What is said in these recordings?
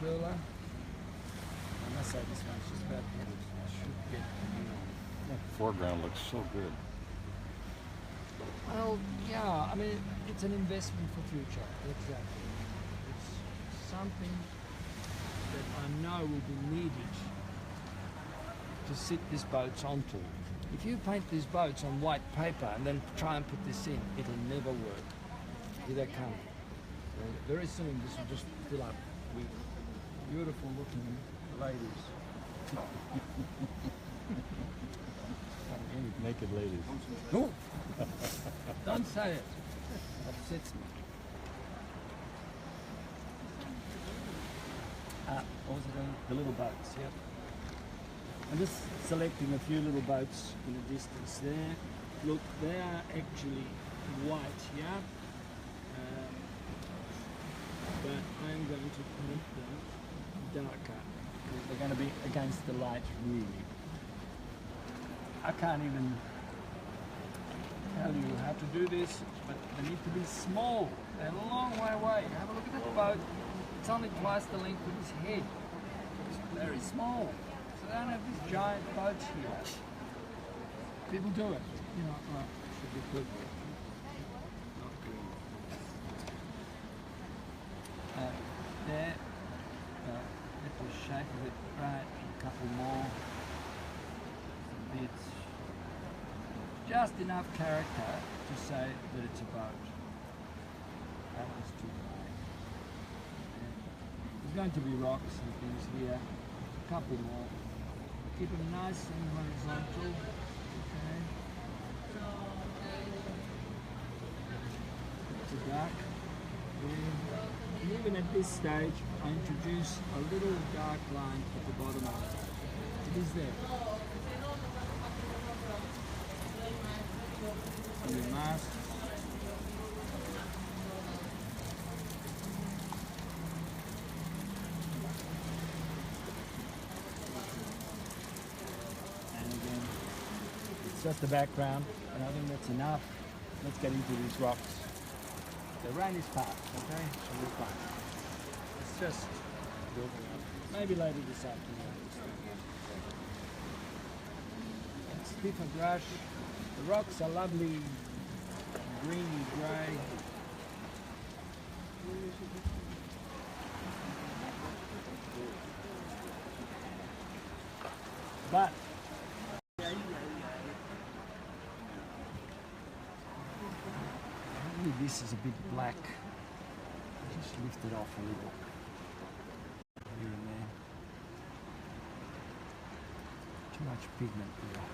curler. I must say this one's just about good. I should get That foreground looks so good. well, yeah, I mean, it's an investment for future, exactly. It's something that I know will be needed to sit these boats onto. If you paint these boats on white paper and then try and put this in, it'll never work. Here they come. So very soon this will just fill up with beautiful looking ladies. Naked ladies. No! Don't say it. Upsets me. What was it? The little boats, yep. I'm just selecting a few little boats in the distance there. Look, they are actually white here. But I'm going to paint them darker. They're going to be against the light, really. I can't even tell you how to do this, but they need to be small. They're a long way away. Have a look at that boat. It's only twice the length of his head. It's very small. So they don't have these giant boats here. People do it. You know, well, should be good. Not good. There. Let the shape of it right. A couple more. Bits. Just enough character to say that it's a boat. That was too high. There's going to be rocks and things here. A couple more. Keep them nice and horizontal. Okay. It's a dark. And even at this stage, I introduce a little dark line at the bottom of it. It is there. And the mask. And again, it's just the background, and I think that's enough. Let's get into these rocks. The rain is past, okay? So we're fine. It's just building up. Maybe later this afternoon. Stiffer brush. The rocks are lovely, greeny grey. But maybe this is a bit black. Just lift it off a little. Here and there. Too much pigment there.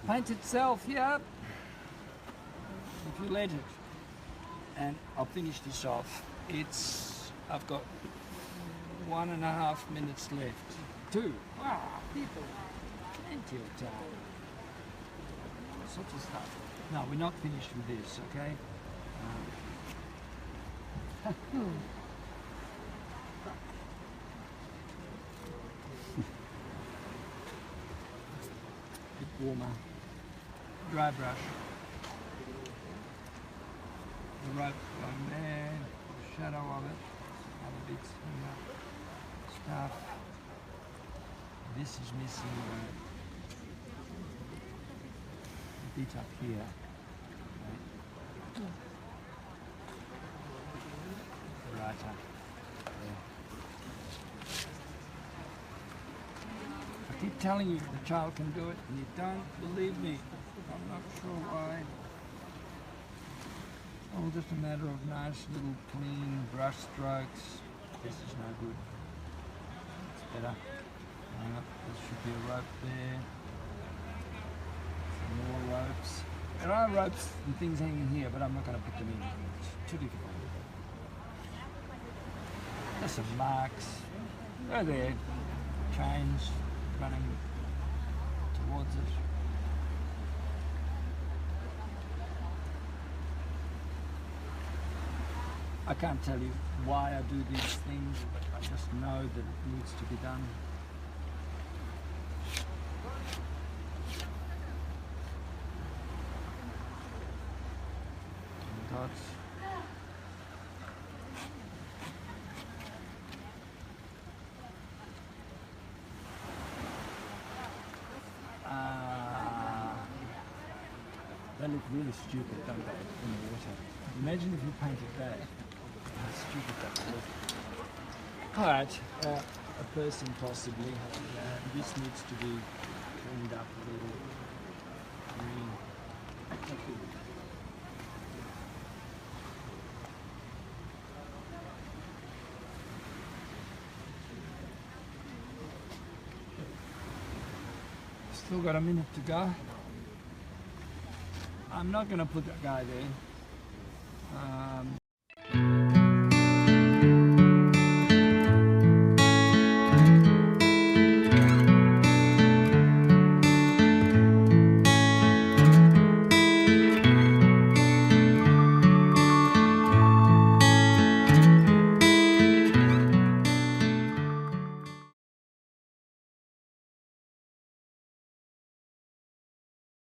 Paint itself, yeah, if you let it. And I'll finish this off. I've got 1.5 minutes left. 2. Wow, people, plenty of time. Such a stuff. No, we're not finished with this, okay? Bit warmer. Dry brush. The rope going there, the shadow of it, other bits here, stuff. This is missing a bit up here. Right up there. I keep telling you the child can do it, and you don't believe me. I'm not sure why. Oh, just a matter of nice little clean brush strokes. This is no good. It's better. There should be a rope there. Some more ropes. There are ropes and things hanging here, but I'm not going to put them in. It's too difficult. There's some marks. They're there. Chains running towards it. I can't tell you why I do these things, but I just know that it needs to be done. And dots. they look really stupid, don't they, in the water? Imagine if you painted that. How stupid that would look. Alright, a person possibly. This needs to be cleaned up a little. Green. Still got a minute to go. I'm not going to put that guy there.